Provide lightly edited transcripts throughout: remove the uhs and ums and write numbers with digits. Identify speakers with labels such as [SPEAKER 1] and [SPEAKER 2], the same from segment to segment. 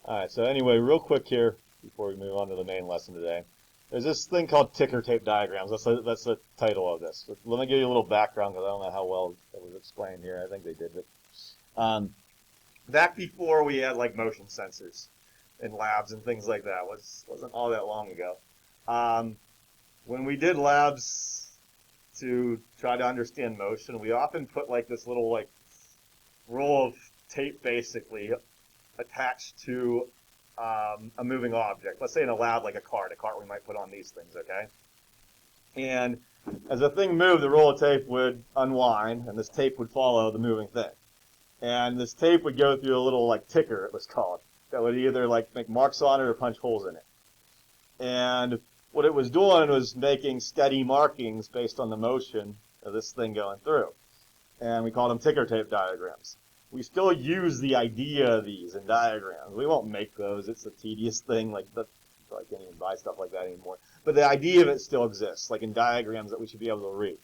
[SPEAKER 1] All right, so anyway, real quick here before we move on to the main lesson today. There's this thing called ticker tape diagrams. That's the title of this. Let me give you a little background because I don't know how well it was explained here. I think they did, but back before we had like motion sensors in labs and things like that, wasn't all that long ago. When we did labs to try to understand motion, we often put like this little like roll of tape basically attached to a moving object. Let's say in a lab like a cart we might put on these things, okay? And as the thing moved, the roll of tape would unwind, and this tape would follow the moving thing. And this tape would go through a little like ticker, it was called, that would either like make marks on it or punch holes in it. And what it was doing was making steady markings based on the motion of this thing going through. And we called them ticker tape diagrams. We still use the idea of these in diagrams. We won't make those. It's a tedious thing. I can't even buy stuff like that anymore. But the idea of it still exists, like in diagrams that we should be able to read.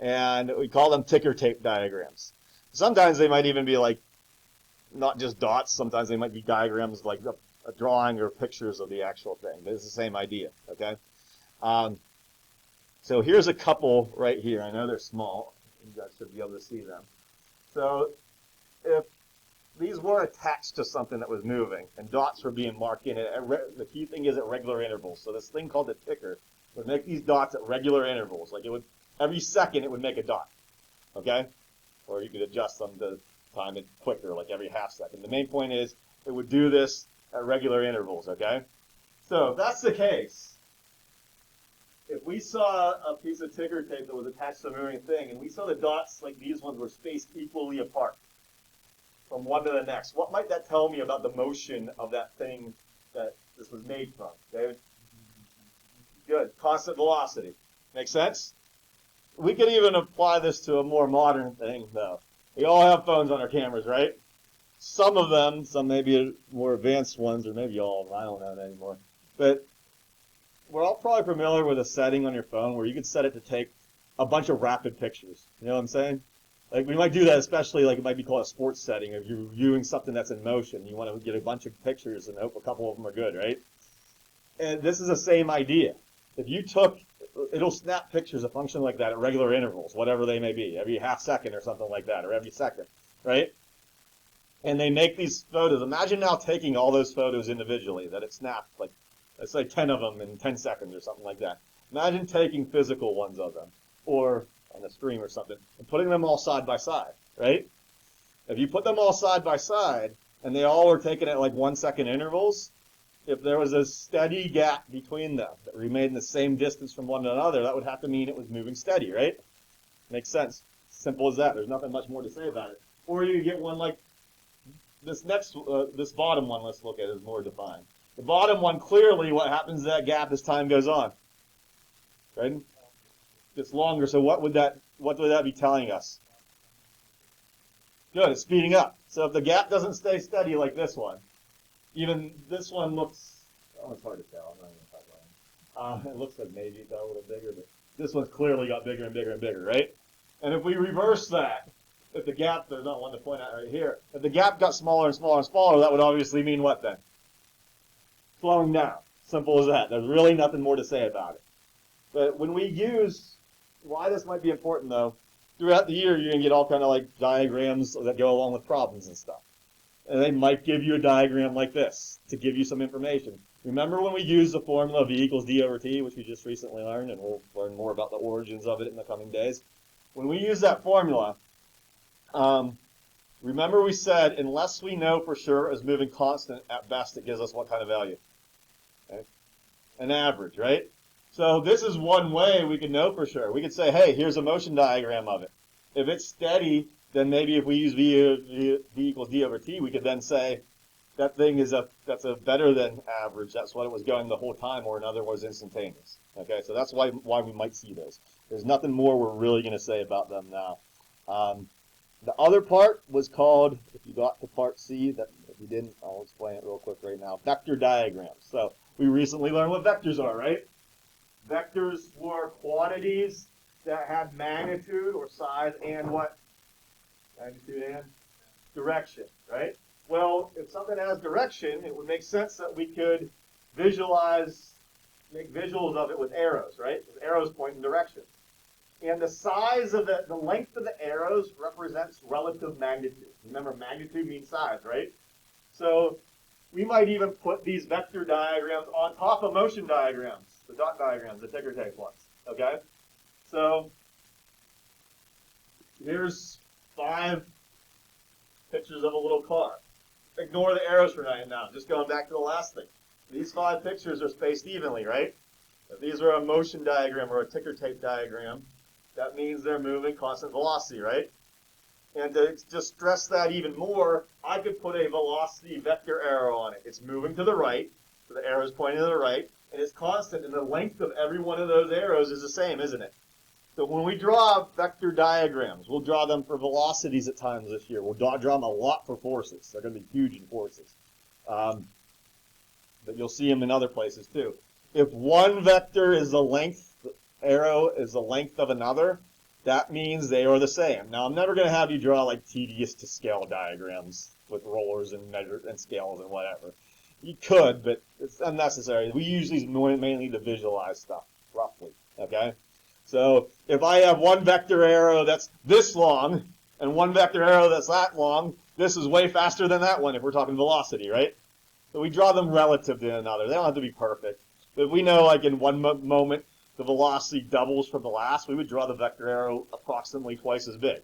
[SPEAKER 1] And we call them ticker tape diagrams. Sometimes they might even be like not just dots. Sometimes they might be diagrams like a drawing or pictures of the actual thing. But it's the same idea, okay? So here's a couple right here. I know they're small. You guys should be able to see them. So if these were attached to something that was moving and dots were being marked in it, the key thing is at regular intervals. So this thing called the ticker would make these dots at regular intervals. Like it would, every second it would make a dot, okay? Or you could adjust them to time it quicker, like every half second. The main point is it would do this at regular intervals, okay? So if that's the case, if we saw a piece of ticker tape that was attached to a moving thing and we saw the dots like these ones were spaced equally apart from one to the next, what might that tell me about the motion of that thing that this was made from? Okay? Good. Constant velocity. Make sense? We could even apply this to a more modern thing, though. We all have phones on our cameras, right? Some of them, some maybe more advanced ones, or maybe all of them, I don't know anymore. But we're all probably familiar with a setting on your phone where you can set it to take a bunch of rapid pictures. You know what I'm saying? Like we might do that, especially like it might be called a sports setting. If you're viewing something that's in motion, you want to get a bunch of pictures and hope a couple of them are good, right? And this is the same idea. If you took, it'll snap pictures of function like that at regular intervals, whatever they may be, every half second or something like that, or every second, right? And they make these photos. Imagine now taking all those photos individually that it snapped, like let's say 10 of them in 10 seconds or something like that. Imagine taking physical ones of them, or on a stream or something, and putting them all side by side, right? If you put them all side by side, and they all were taken at like 1 second intervals, if there was a steady gap between them that remained the same distance from one another, that would have to mean it was moving steady, right? Makes sense. Simple as that. There's nothing much more to say about it. Or you get one like this this bottom one, let's look at it, is more defined. The bottom one, clearly what happens to that gap as time goes on, right? It's longer, so what would that be telling us? Good, it's speeding up. So if the gap doesn't stay steady like this one, even this one looks, oh, it's hard to tell. I'm not even talk about it. It looks like maybe it got a little bigger, but this one's clearly got bigger and bigger and bigger, right? And if we reverse that, if the gap, there's not one to point out right here, if the gap got smaller and smaller and smaller, that would obviously mean what then? Slowing down. Simple as that. There's really nothing more to say about it. But when we use, why this might be important though, throughout the year you're going to get all kind of like diagrams that go along with problems and stuff. And they might give you a diagram like this to give you some information. Remember when we used the formula V equals D over T, which we just recently learned, and we'll learn more about the origins of it in the coming days. When we use that formula, remember we said unless we know for sure it's moving constant, at best it gives us what kind of value? Okay? An average, right? So this is one way we can know for sure. We could say, hey, here's a motion diagram of it. If it's steady, then maybe if we use V equals D over T, we could then say that thing is that's a better than average. That's what it was going the whole time, or in other words, instantaneous. Okay, so that's why we might see those. There's nothing more we're really going to say about them now. The other part was called, if you got to part C, that if you didn't, I'll explain it real quick right now, vector diagrams. So we recently learned what vectors are, right? Vectors were quantities that had magnitude or size and what? Magnitude and direction, right? Well, if something has direction, it would make sense that we could make visuals of it with arrows, right? With arrows pointing direction. And the size of the length of the arrows represents relative magnitude. Remember, magnitude means size, right? So we might even put these vector diagrams on top of motion diagrams, the dot diagrams, the ticker tape ones, okay? So here's 5 pictures of a little car. Ignore the arrows for now. Just going back to the last thing. These 5 pictures are spaced evenly, right? If these are a motion diagram or a ticker tape diagram, that means they're moving constant velocity, right? And to just stress that even more, I could put a velocity vector arrow on it. It's moving to the right, so the arrow is pointing to the right, and it's constant, and the length of every one of those arrows is the same, isn't it? So when we draw vector diagrams, we'll draw them for velocities at times this year. We'll draw them a lot for forces. They're going to be huge in forces. But you'll see them in other places too. If one vector is the length, the arrow is the length of another, that means they are the same. Now, I'm never going to have you draw like tedious to scale diagrams with rollers and measures and scales and whatever. You could, but it's unnecessary. We use these mainly to visualize stuff, roughly, okay? So if I have one vector arrow that's this long and one vector arrow that's that long, this is way faster than that one if we're talking velocity, right? So we draw them relative to another. They don't have to be perfect. But we know, like in one moment, the velocity doubles from the last. We would draw the vector arrow approximately twice as big.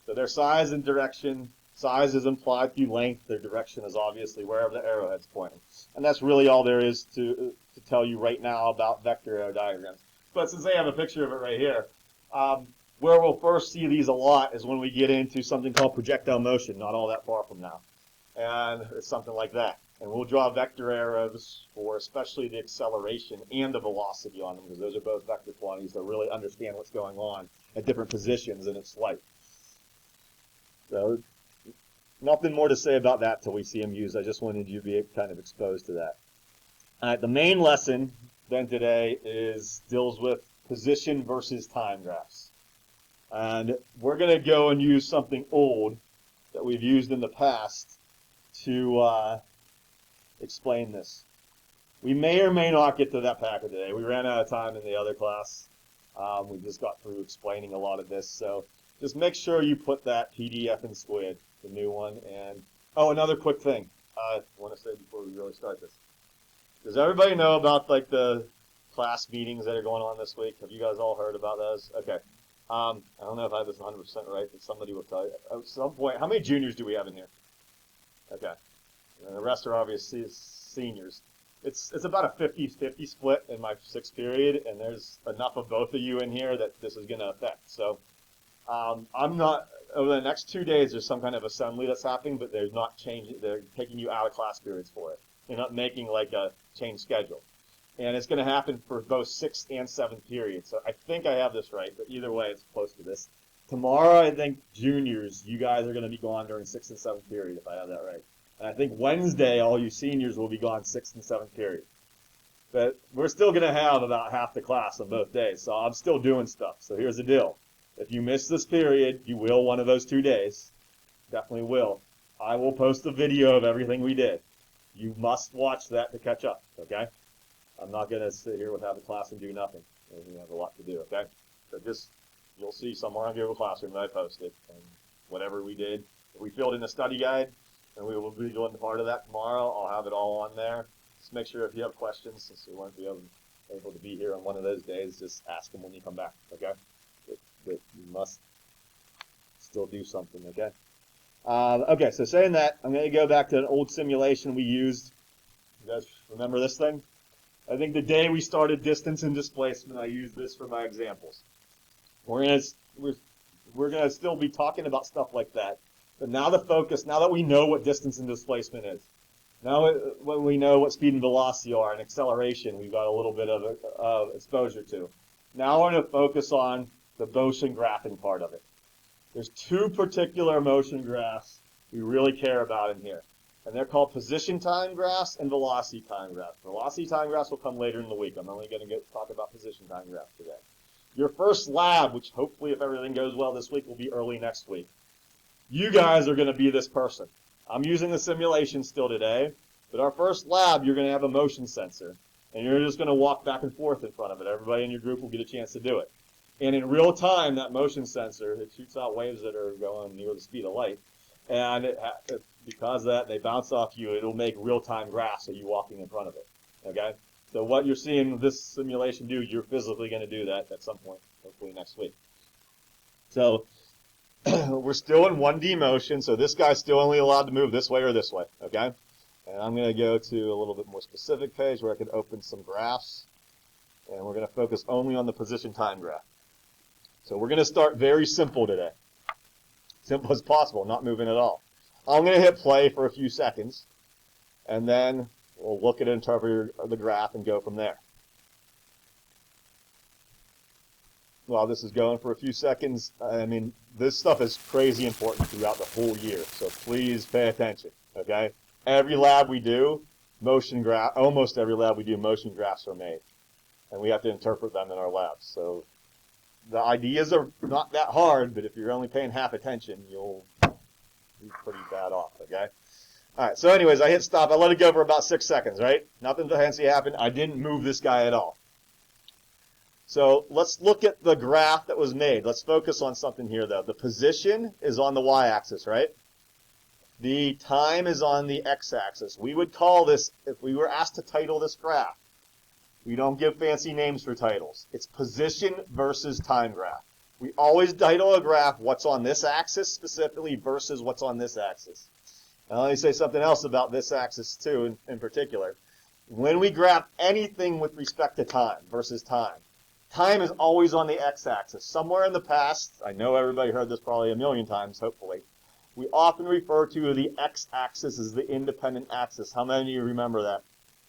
[SPEAKER 1] So their size and direction, size is implied through length. Their direction is obviously wherever the arrowhead's pointing. And that's really all there is to tell you right now about vector arrow diagrams. But since they have a picture of it right here, where we'll first see these a lot is when we get into something called projectile motion, not all that far from now. And it's something like that. And we'll draw vector arrows for especially the acceleration and the velocity on them, because those are both vector quantities that really understand what's going on at different positions in its flight. So nothing more to say about that till we see them used. I just wanted you to be kind of exposed to that. The main lesson then today deals with position versus time graphs. And we're going to go and use something old that we've used in the past to explain this. We may or may not get to that packet today. We ran out of time in the other class. We just got through explaining a lot of this. So just make sure you put that PDF in Squid, the new one. And oh, another quick thing I want to say before we really start this. Does everybody know about like the class meetings that are going on this week? Have you guys all heard about those? Okay. I don't know if I have this 100% right, but somebody will tell you. At some point, how many juniors do we have in here? Okay. And the rest are obviously seniors. It's about a 50-50 split in my 6th period, and there's enough of both of you in here that this is going to affect. So I'm not, over the next 2 days, there's some kind of assembly that's happening, but they're not changing, they're taking you out of class periods for it. They're not making like a change schedule. And it's going to happen for both 6th and 7th periods. So I think I have this right, but either way, it's close to this. Tomorrow, I think juniors, you guys are going to be gone during 6th and 7th period, if I have that right. And I think Wednesday, all you seniors will be gone 6th and 7th period. But we're still going to have about half the class on both days, so I'm still doing stuff. So here's the deal. If you miss this period, you will one of those 2 days. Definitely will. I will post a video of everything we did. You must watch that to catch up, okay? I'm not going to sit here without the class and do nothing. We have a lot to do, okay? So just, you'll see somewhere on Google Classroom that I posted. And whatever we did, if we filled in a study guide, and we will be doing part of that tomorrow, I'll have it all on there. Just make sure if you have questions, since we won't be able to be here on one of those days, just ask them when you come back, okay? But you must still do something, okay? Okay, so saying that, I'm going to go back to an old simulation we used. You guys remember this thing? I think the day we started distance and displacement, I used this for my examples. We're gonna still be talking about stuff like that, but now the focus, now that we know what distance and displacement is, now when we know what speed and velocity are and acceleration, we've got a little bit of exposure to. Now we're going to focus on the motion graphing part of it. There's 2 particular motion graphs we really care about in here. And they're called position time graphs and velocity time graphs. Velocity time graphs will come later in the week. I'm only going to talk about position time graphs today. Your first lab, which hopefully if everything goes well this week, will be early next week. You guys are going to be this person. I'm using the simulation still today, but our first lab, you're going to have a motion sensor, and you're just going to walk back and forth in front of it. Everybody in your group will get a chance to do it. And in real time, that motion sensor, it shoots out waves that are going near the speed of light. And because of that, they bounce off you. It'll make real-time graphs of you walking in front of it. Okay? So what you're seeing this simulation do, you're physically going to do that at some point, hopefully next week. So we're still in 1D motion, so this guy's still only allowed to move this way or this way. Okay? And I'm going to go to a little bit more specific page where I can open some graphs. And we're going to focus only on the position time graph. So we're going to start very simple today. Simple as possible, not moving at all. I'm going to hit play for a few seconds, and then we'll look at and interpret the graph and go from there. While this is going for a few seconds, I mean, this stuff is crazy important throughout the whole year, so please pay attention, okay? Every lab we do, almost every lab we do, motion graphs are made, and we have to interpret them in our labs. So the ideas are not that hard, but if you're only paying half attention, you'll be pretty bad off, okay? All right, so anyways, I hit stop. I let it go for about 6 seconds, right? Nothing fancy happened. I didn't move this guy at all. So let's look at the graph that was made. Let's focus on something here, though. The position is on the y-axis, right? The time is on the x-axis. We would call this, if we were asked to title this graph, we don't give fancy names for titles. It's position versus time graph. We always title a graph what's on this axis specifically versus what's on this axis. Now let me say something else about this axis too in particular. When we graph anything with respect to time versus time, time is always on the x-axis. Somewhere in the past, I know everybody heard this probably a million times, hopefully, we often refer to the x-axis as the independent axis. How many of you remember that?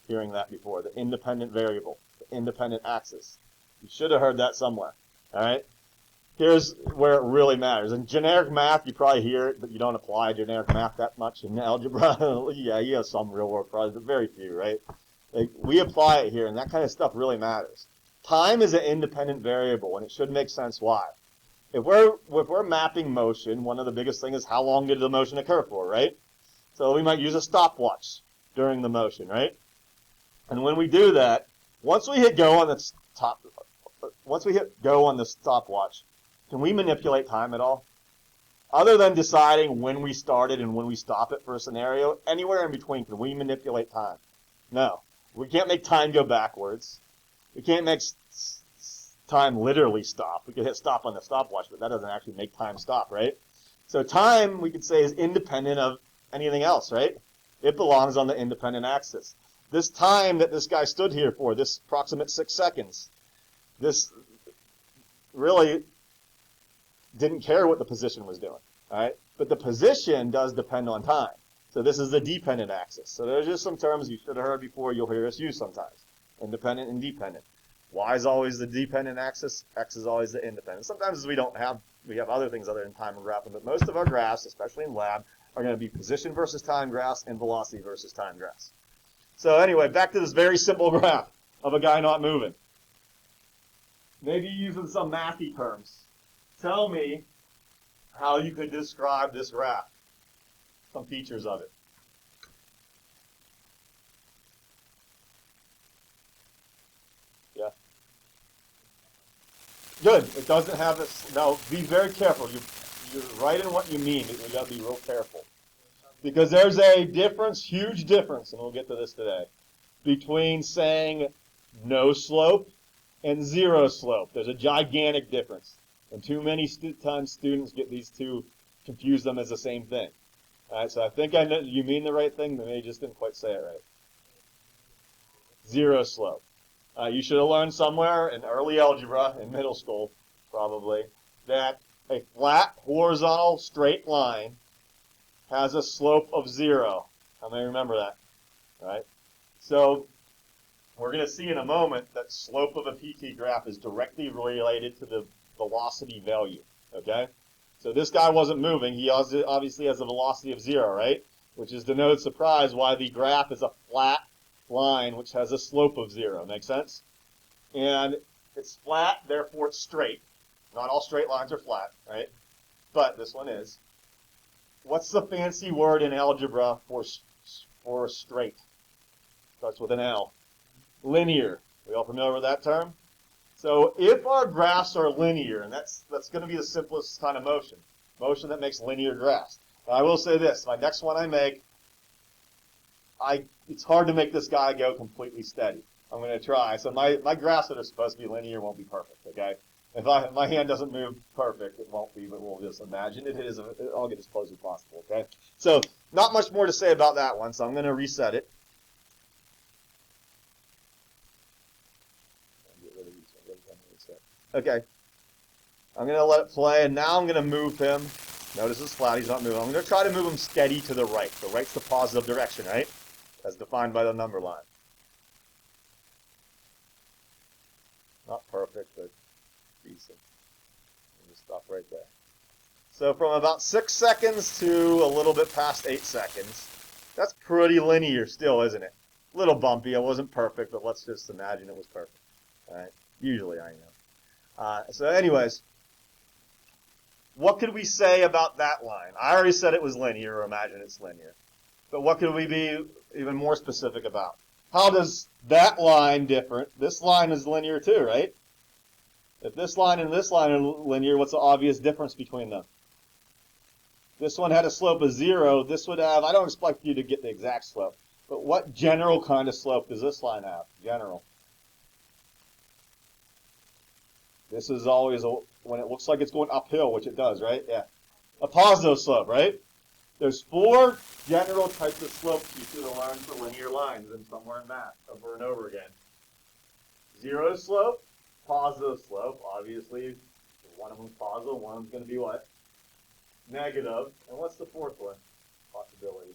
[SPEAKER 1] Hearing that before, the independent variable, the independent axis. You should have heard that somewhere, all right? Here's where it really matters. In generic math, you probably hear it, but you don't apply generic math that much. In algebra, yeah, you have some real-world problems, but very few, right? Like, we apply it here, and that kind of stuff really matters. Time is an independent variable, and it should make sense why. If we're mapping motion, one of the biggest things is how long did the motion occur for, right? So we might use a stopwatch during the motion, right? And when we do that, once we hit go on the stopwatch, can we manipulate time at all? Other than deciding when we started and when we stop it for a scenario, anywhere in between, can we manipulate time? No. We can't make time go backwards. We can't make time literally stop. We can hit stop on the stopwatch, but that doesn't actually make time stop, right? So time, we could say, is independent of anything else, right? It belongs on the independent axis. This time that this guy stood here for, this approximate 6 seconds, this really didn't care what the position was doing, all right? But the position does depend on time. So this is the dependent axis. So there's just some terms you should have heard before, you'll hear us use sometimes. Independent and dependent. Y is always the dependent axis, X is always the independent. Sometimes we have other things other than time and graphing, but most of our graphs, especially in lab, are going to be position versus time graphs and velocity versus time graphs. So anyway, back to this very simple graph of a guy not moving. Maybe using some mathy terms. Tell me how you could describe this graph. Some features of it. Yeah. Good. It doesn't have this. Now, be very careful. You're right in what you mean. You got to be real careful. Because there's a difference, huge difference, and we'll get to this today, between saying no slope and zero slope. There's a gigantic difference. And too many times students get these two, confuse them as the same thing. All right, so I think I know you mean the right thing, but they just didn't quite say it right. Zero slope. You should have learned somewhere in early algebra, in middle school probably, that a flat, horizontal, straight line has a slope of 0. How many remember that? All right? So we're going to see in a moment that slope of a PT graph is directly related to the velocity value, okay? So this guy wasn't moving. He obviously has a velocity of 0, right? Which is to no surprise why the graph is a flat line which has a slope of 0. Make sense? And it's flat, therefore it's straight. Not all straight lines are flat, right? But this one is. what's the fancy word in algebra for straight? Starts with an L. Linear. We all familiar with that term? So if our graphs are linear, and that's going to be the simplest kind of motion that makes linear graphs. Now, I will say this: my next one I make, it's hard to make this guy go completely steady. I'm going to try. So my graphs that are supposed to be linear won't be perfect. Okay. If my hand doesn't move perfect, it won't be, but we'll just imagine it is. I'll get as close as possible. Okay. So not much more to say about that one. So I'm going to reset it. Okay. I'm going to let it play, and now I'm going to move him. Notice it's flat. He's not moving. I'm going to try to move him steady to the right. The right's the positive direction, right? As defined by the number line. Not perfect, but decent. Just stop right there. So from about 6 seconds to a little bit past 8 seconds, that's pretty linear still, isn't it? A little bumpy. It wasn't perfect, but let's just imagine it was perfect. All right? Usually I know. So anyways, what could we say about that line? I already said it was linear, or imagine it's linear. But what could we be even more specific about? How does that line differ? This line is linear too, right? If this line and this line are linear, what's the obvious difference between them? This one had a slope of 0. This would have, I don't expect you to get the exact slope, but what general kind of slope does this line have? General. This is always, when it looks like it's going uphill, which it does, right? Yeah. A positive slope, right? There's 4 general types of slopes you should have learned for linear lines and somewhere in math over and over again. 0 slope, positive slope, obviously. One of them's positive, one of them's going to be what? Negative. And what's the 4th one? Possibility.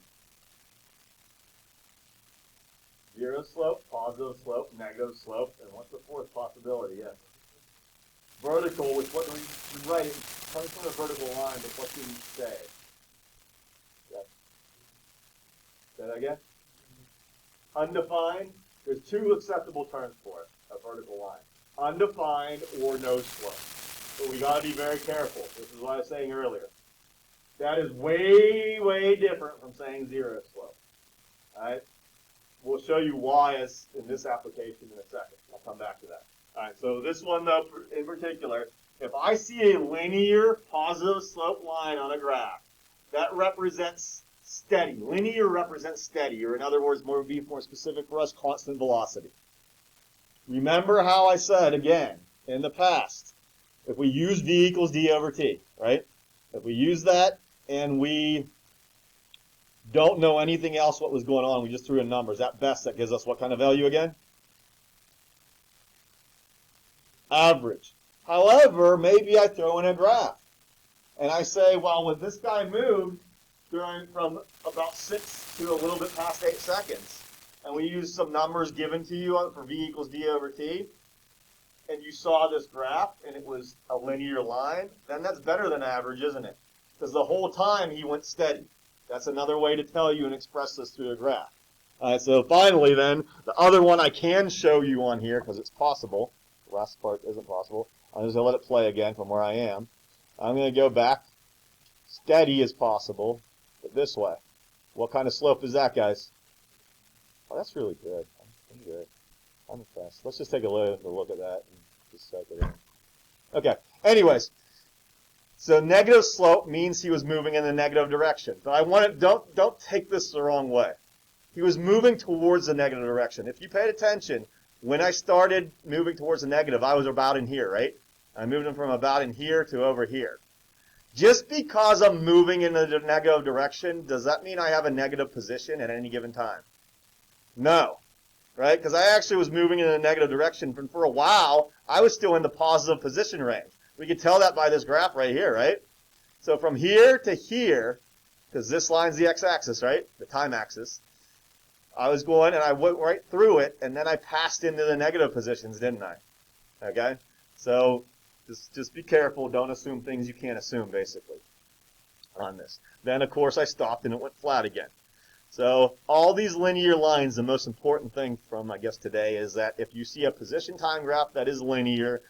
[SPEAKER 1] 0 slope, positive slope, negative slope, and what's the 4th possibility? Yeah. Vertical, which what do we write? It comes from a vertical line, but what do we say? Yeah. Say that again? Undefined. There's 2 acceptable terms for it, a vertical line. Undefined or no slope. But we got to be very careful. This is what I was saying earlier. That is way, way different from saying 0 slope. All right? We'll show you why in this application in a second. I'll come back to that. All right, so this one, though, in particular, if I see a linear positive slope line on a graph, that represents steady. Linear represents steady, or in other words, be more specific for us, constant velocity. Remember how I said, again, in the past, if we use v equals d over t, right? If we use that and we don't know anything else what was going on, we just threw in numbers, at best that gives us what kind of value again? Average. However, maybe I throw in a graph. And I say, well, when this guy moved from about 6 to a little bit past 8 seconds, and we use some numbers given to you for v equals d over t, and you saw this graph, and it was a linear line, then that's better than average, isn't it? Because the whole time he went steady. That's another way to tell you and express this through a graph. All right, so finally then, the other one I can show you on here, because it's possible. The last part isn't possible. I'm just going to let it play again from where I am. I'm going to go back. Steady as possible, but this way. What kind of slope is that, guys? Oh, that's really good. I'm good. I'm impressed. Let's just take a look at that and just set it in. Okay. Anyways, so negative slope means he was moving in the negative direction. But I want to don't take this the wrong way. He was moving towards the negative direction. If you paid attention, when I started moving towards the negative, I was about in here, right? I moved him from about in here to over here. Just because I'm moving in the negative direction, does that mean I have a negative position at any given time? No, right? Because I actually was moving in a negative direction, and for a while, I was still in the positive position range. We can tell that by this graph right here, right? So from here to here, because this line's the x-axis, right? The time axis. I was going, and I went right through it, and then I passed into the negative positions, didn't I? Okay? So just be careful. Don't assume things you can't assume, basically, on this. Then, of course, I stopped, and it went flat again. So all these linear lines, the most important thing from, I guess, today is that if you see a position time graph that is linear,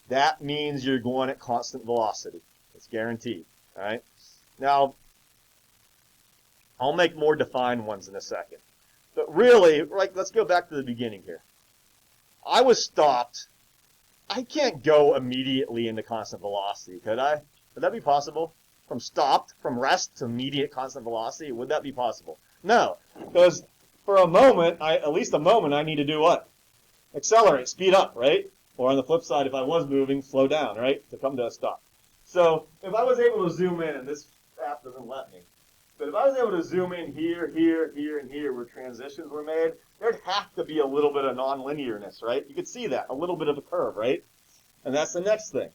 [SPEAKER 1] that means you're going at constant velocity. It's guaranteed. All right? Now, I'll make more defined ones in a second. But really, like, let's go back to the beginning here. I was stopped. I can't go immediately into constant velocity, could I? Would that be possible? From stopped, from rest to immediate constant velocity, would that be possible? No, because for a moment, at least a moment, I need to do what? Accelerate, speed up, right? Or on the flip side, if I was moving, slow down, right? To come to a stop. So if I was able to zoom in, and this app doesn't let me, but if I was able to zoom in here, here, here, and here where transitions were made, there'd have to be a little bit of non-linearness, right? You could see that, a little bit of a curve, right? And that's the next thing.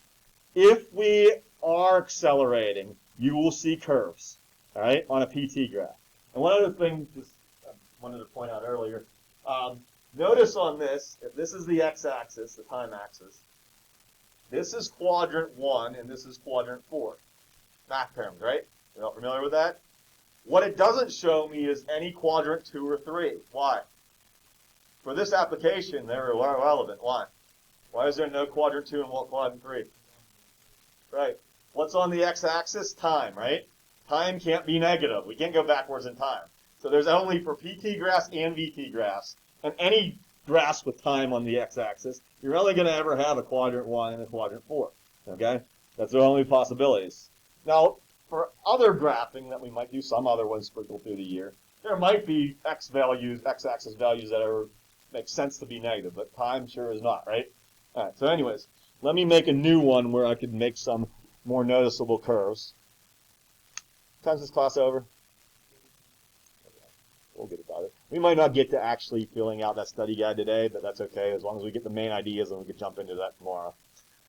[SPEAKER 1] If we are accelerating, you will see curves, all right, on a PT graph. And one other thing just I wanted to point out earlier, notice on this, if this is the x-axis, the time axis, this is quadrant 1 and this is quadrant 4. Math terms, right? You're all familiar with that? What it doesn't show me is any quadrant 2 or 3. Why? For this application, they're irrelevant. Why? Why is there no quadrant 2 and quadrant 3? Right. What's on the x-axis? Time, right? Time can't be negative. We can't go backwards in time. So there's only for PT graphs and VT graphs, and any graphs with time on the x-axis, you're only going to ever have a quadrant 1 and a quadrant 4. Okay? That's the only possibilities. Now, for other graphing that we might do, some other ones sprinkled through the year, there might be x-axis values that make sense to be negative, but time sure is not, right? All right, so anyways, let me make a new one where I could make some more noticeable curves. Time's this class over? We'll get about it. We might not get to actually filling out that study guide today, but that's okay, as long as we get the main ideas and we can jump into that tomorrow.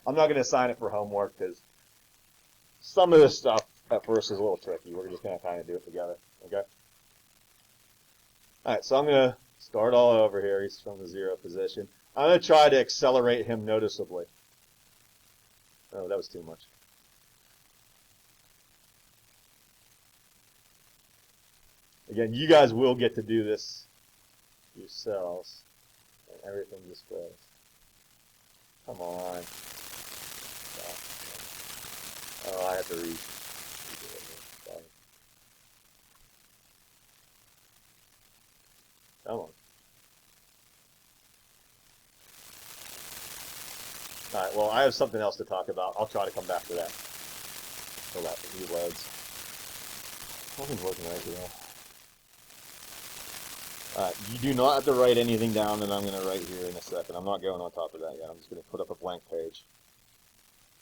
[SPEAKER 1] I'm not going to assign it for homework because some of this stuff at first is a little tricky. We're just going to kind of do it together, okay? All right, so I'm going to start all over here. He's from the 0 position. I'm going to try to accelerate him noticeably. Oh, that was too much. Again, you guys will get to do this yourselves, and everything displays. Come on. Oh, I have to read. Come on. All right, well, I have something else to talk about. I'll try to come back to that. So that reloads. Nothing's working right here. You do not have to write anything down that I'm going to write here in a second. I'm not going on top of that yet. I'm just going to put up a blank page.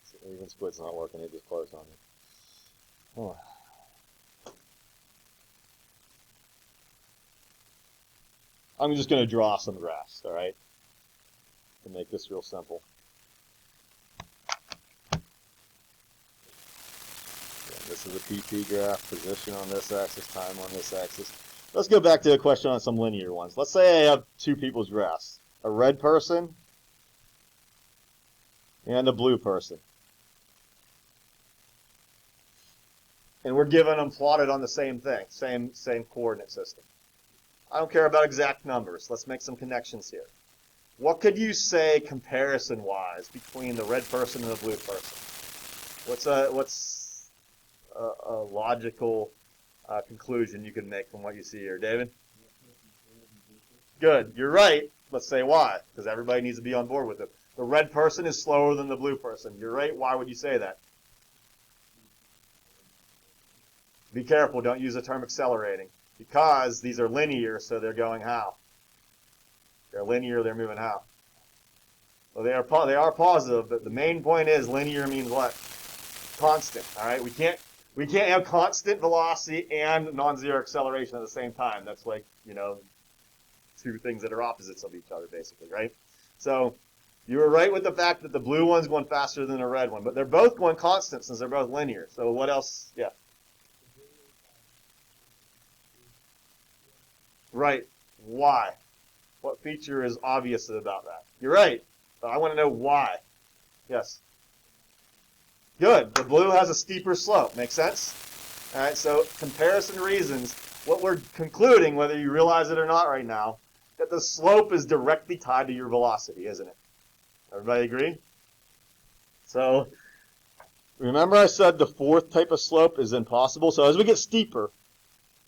[SPEAKER 1] So even split's not working. It just closed on me. Oh. I'm just going to draw some graphs, all right, to make this real simple. This is a PT graph, position on this axis, time on this axis. Let's go back to a question on some linear ones. Let's say I have two people's graphs, a red person and a blue person. And we're given them plotted on the same thing, same coordinate system. I don't care about exact numbers. Let's make some connections here. What could you say comparison-wise between the red person and the blue person? What's a logical conclusion you can make from what you see here, David? Good. You're right. Let's say why, because everybody needs to be on board with it. The red person is slower than the blue person. You're right. Why would you say that? Be careful. Don't use the term accelerating, because these are linear, so they're going how? They're linear. They're moving how? Well, they are positive, but the main point is linear means what? Constant. All right. We can't have constant velocity and non-zero acceleration at the same time. That's like, two things that are opposites of each other, basically, right? So you were right with the fact that the blue one's going faster than the red one, but they're both going constant since they're both linear. So what else? Yeah. Right. Why? What feature is obvious about that? You're right. But I want to know why. Yes. Good. The blue has a steeper slope. Make sense? All right, so comparison reasons, what we're concluding, whether you realize it or not right now, that the slope is directly tied to your velocity, isn't it? Everybody agree? So remember I said the fourth type of slope is impossible. So as we get steeper,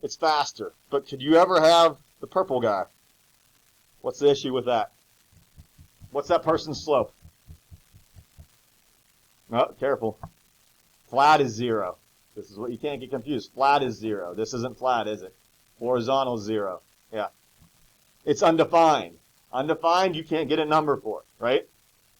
[SPEAKER 1] It's faster. But could you ever have the purple guy? What's the issue with that? What's that person's slope? Oh, careful. Flat is 0. This is what you can't get confused. Flat is 0. This isn't flat, is it? Horizontal is 0. Yeah. It's undefined. Undefined, you can't get a number for it, right?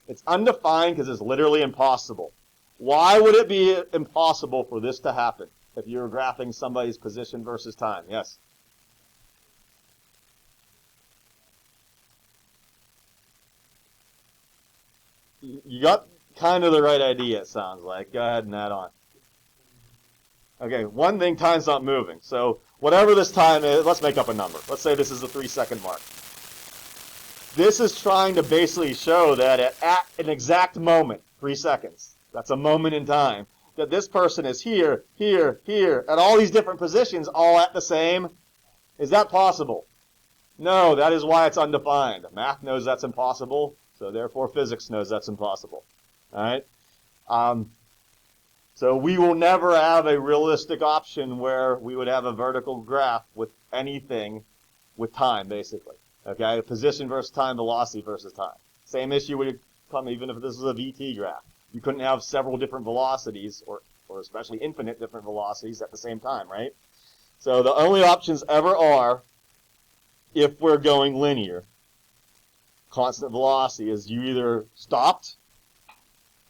[SPEAKER 1] It's undefined because it's literally impossible. Why would it be impossible for this to happen if you were graphing somebody's position versus time? Yes? You got kind of the right idea, it sounds like. Go ahead and add on. Okay, one thing, time's not moving. So whatever this time is, let's make up a number. Let's say this is the 3-second mark. This is trying to basically show that at an exact moment, 3 seconds, that's a moment in time, that this person is here, here, here, at all these different positions, all at the same. Is that possible? No, that is why it's undefined. Math knows that's impossible, so therefore physics knows that's impossible. All right? So we will never have a realistic option where we would have a vertical graph with anything with time, basically. Okay? Position versus time, velocity versus time. Same issue would come even if this was a VT graph. You couldn't have several different velocities, or especially infinite different velocities at the same time, right? So the only options ever are, if we're going linear, constant velocity, is you either stopped,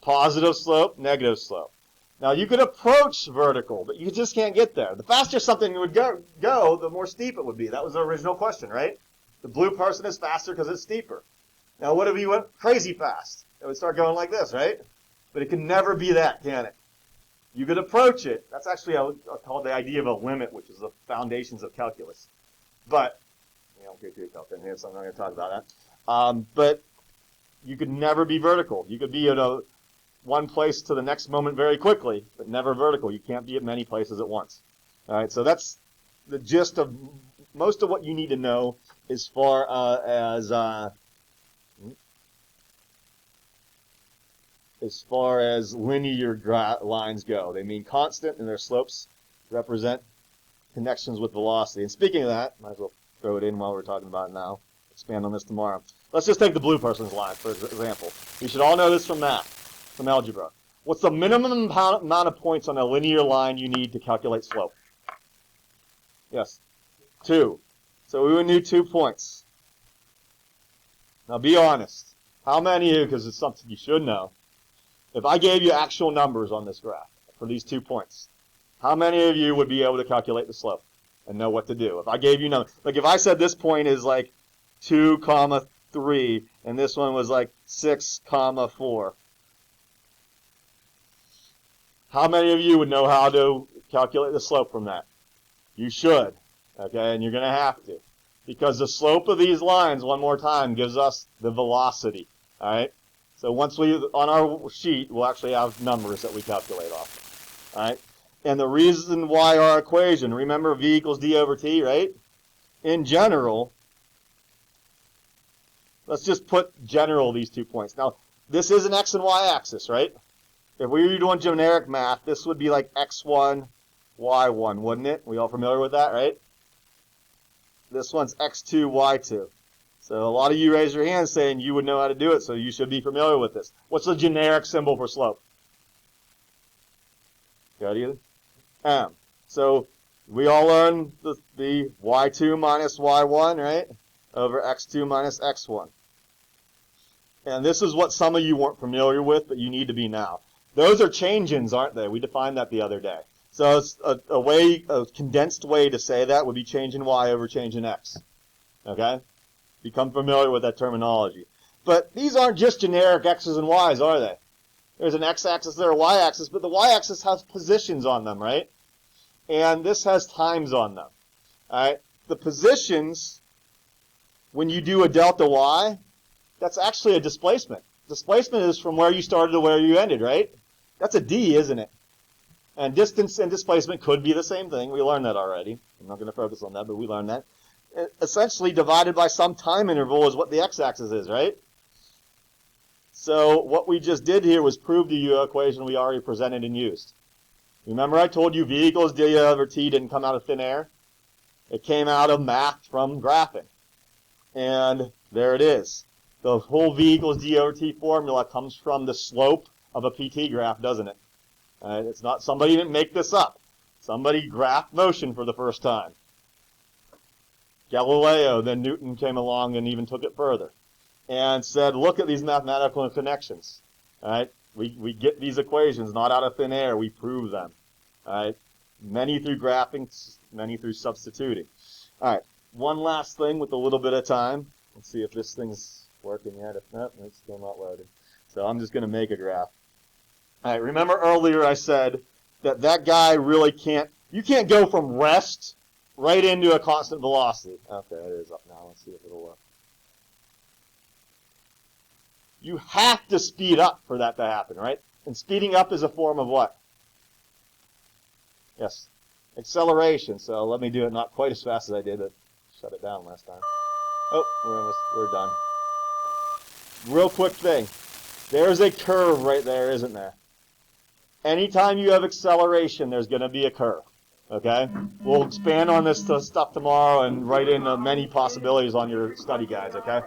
[SPEAKER 1] positive slope, negative slope. Now, you could approach vertical, but you just can't get there. The faster something would go, the more steep it would be. That was the original question, right? The blue person is faster because it's steeper. Now, what if you went crazy fast? It would start going like this, right? But it can never be that, can it? You could approach it. That's actually called the idea of a limit, which is the foundations of calculus. But, don't get too tough in here, so I'm not going to talk about that. But you could never be vertical. You could be at one place to the next moment very quickly, but never vertical. You can't be at many places at once. All right, so that's the gist of most of what you need to know as far as linear lines go. They mean constant, and their slopes represent connections with velocity. And speaking of that, might as well throw it in while we're talking about it now. Expand on this tomorrow. Let's just take the blue person's line, for example. You should all know this from math, from algebra. What's the minimum amount of points on a linear line you need to calculate slope? Yes? 2. So we would need 2 points. Now be honest. How many of you, because it's something you should know, if I gave you actual numbers on this graph for these 2 points, how many of you would be able to calculate the slope and know what to do? If I gave you numbers, like if I said this point is like 2, 3, and this one was like 6, 4, how many of you would know how to calculate the slope from that? You should, okay, and you're going to have to, because the slope of these lines, one more time, gives us the velocity, all right? So once on our sheet, we'll actually have numbers that we calculate off, all right? And the reason why our equation, remember V equals D over T, right? In general, let's just put general these 2 points. Now, this is an X and Y axis, right? If we were doing generic math, this would be like X1, Y1, wouldn't it? We all familiar with that, right? This one's X2, Y2. So a lot of you raise your hands saying you would know how to do it, so you should be familiar with this. What's the generic symbol for slope? Got it? M. So we all learn the Y2 minus Y1, right? Over X2 minus X1. And this is what some of you weren't familiar with, but you need to be now. Those are change-ins, aren't they? We defined that the other day. So it's a condensed way to say that would be change in Y over change in X. Okay? Become familiar with that terminology. But these aren't just generic X's and Y's, are they? There's an X-axis there, a Y-axis, but the Y-axis has positions on them, right? And this has times on them. All right? The positions, when you do a delta Y, that's actually a displacement. Displacement is from where you started to where you ended, right? That's a D, isn't it? And distance and displacement could be the same thing. We learned that already. I'm not going to focus on that, but we learned that. Essentially, divided by some time interval is what the x-axis is, right? So what we just did here was prove to you an equation we already presented and used. Remember I told you V equals D over T didn't come out of thin air? It came out of math from graphing. And there it is. The whole V equals DOT formula comes from the slope of a PT graph, doesn't it? It's not, somebody didn't make this up. Somebody graphed motion for the first time. Galileo, then Newton came along and even took it further and said, look at these mathematical connections. All right? We get these equations not out of thin air. We prove them. All right? Many through graphing, many through substituting. All right. One last thing with a little bit of time. Let's see if this thing's working yet. If not, it's still not loaded. So I'm just going to make a graph. All right. Remember earlier I said that guy really can't, you can't go from rest right into a constant velocity. Okay, it is up now. Let's see if it'll work. You have to speed up for that to happen, right? And speeding up is a form of what? Yes, acceleration. So let me do it not quite as fast as I did, but shut it down last time. Oh, we're done. Real quick thing. There's a curve right there, isn't there? Anytime you have acceleration, there's going to be a curve. Okay? We'll expand on this stuff tomorrow and write in many possibilities on your study guides, okay?